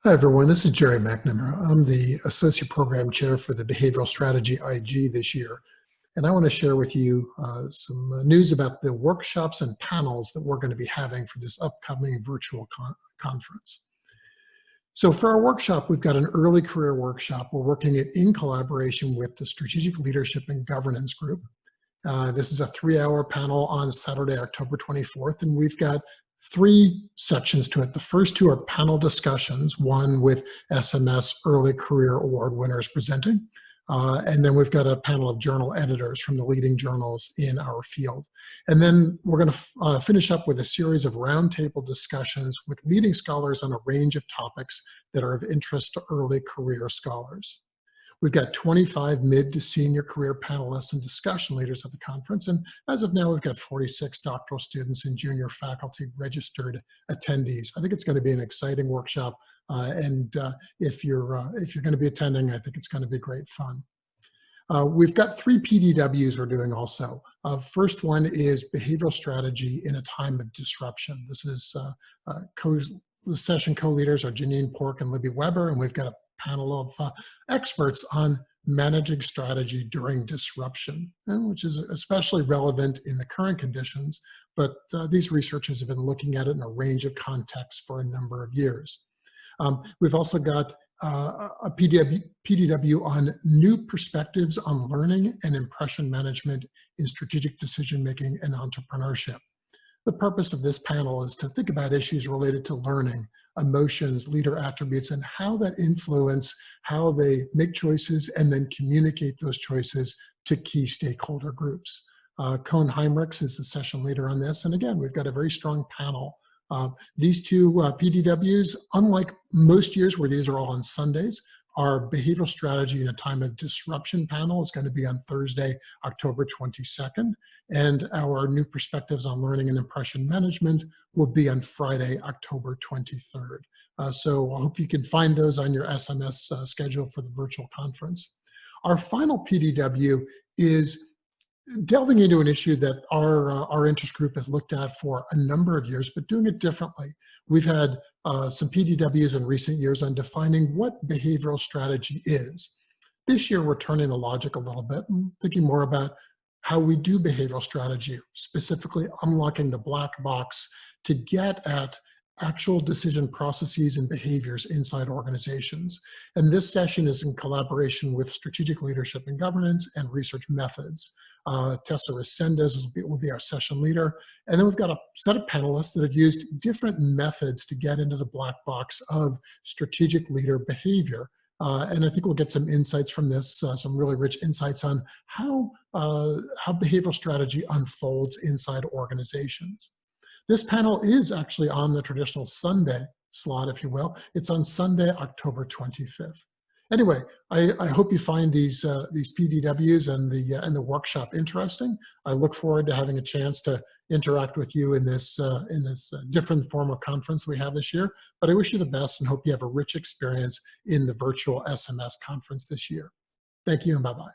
Hi, everyone. This is Gerry McNamara. I'm the Associate Program Chair for the Behavioral Strategy IG this year. And I want to share with you some news about the workshops and panels that we're going to be having for this upcoming virtual conference. So for our workshop, we've got an early career workshop. We're working it in collaboration with the Strategic Leadership and Governance Group. This is a 3-hour panel on Saturday, October 24th, and we've got 3 sections to it. The first 2 are panel discussions, one with SMS Early Career Award winners presenting, and then we've got a panel of journal editors from the leading journals in our field. And then we're going to finish up with a series of roundtable discussions with leading scholars on a range of topics that are of interest to early career scholars. We've got 25 mid to senior career panelists and discussion leaders at the conference. And as of now, we've got 46 doctoral students and junior faculty registered attendees. I think it's going to be an exciting workshop. If you're going to be attending, I think it's going to be great fun. We've got 3 PDWs we're doing also. First one is behavioral strategy in a time of disruption. This is the session co-leaders are Janine Pork and Libby Weber, and we've got a panel of experts on managing strategy during disruption, which is especially relevant in the current conditions, but these researchers have been looking at it in a range of contexts for a number of years. We've also got a PDW on new perspectives on learning and impression management in strategic decision-making and entrepreneurship. The purpose of this panel is to think about issues related to learning, emotions, leader attributes, and how that influence how they make choices and then communicate those choices to key stakeholder groups. Cohn Heinrichs is the session leader on this. And again, we've got a very strong panel. These 2 PDWs, unlike most years where these are all on Sundays, our behavioral strategy in a time of disruption panel is going to be on Thursday, October 22nd, and our new perspectives on learning and impression management will be on Friday, October 23rd. So I hope you can find those on your SMS schedule for the virtual conference. Our final PDW is delving into an issue that our interest group has looked at for a number of years, but doing it differently. We've had some PDWs in recent years on defining what behavioral strategy is. This year, we're turning the logic a little bit and thinking more about how we do behavioral strategy, specifically unlocking the black box to get at actual decision processes and behaviors inside organizations. And this session is in collaboration with Strategic Leadership and Governance and Research Methods. Tessa Resendez will be our session leader. And then we've got a set of panelists that have used different methods to get into the black box of strategic leader behavior. And I think we'll get some insights from this, some really rich insights on how behavioral strategy unfolds inside organizations. This panel is actually on the traditional Sunday slot, if you will. It's on Sunday, October 25th. Anyway, I hope you find these PDWs and the workshop interesting. I look forward to having a chance to interact with you in this different form of conference we have this year. But I wish you the best and hope you have a rich experience in the virtual SMS conference this year. Thank you and bye-bye.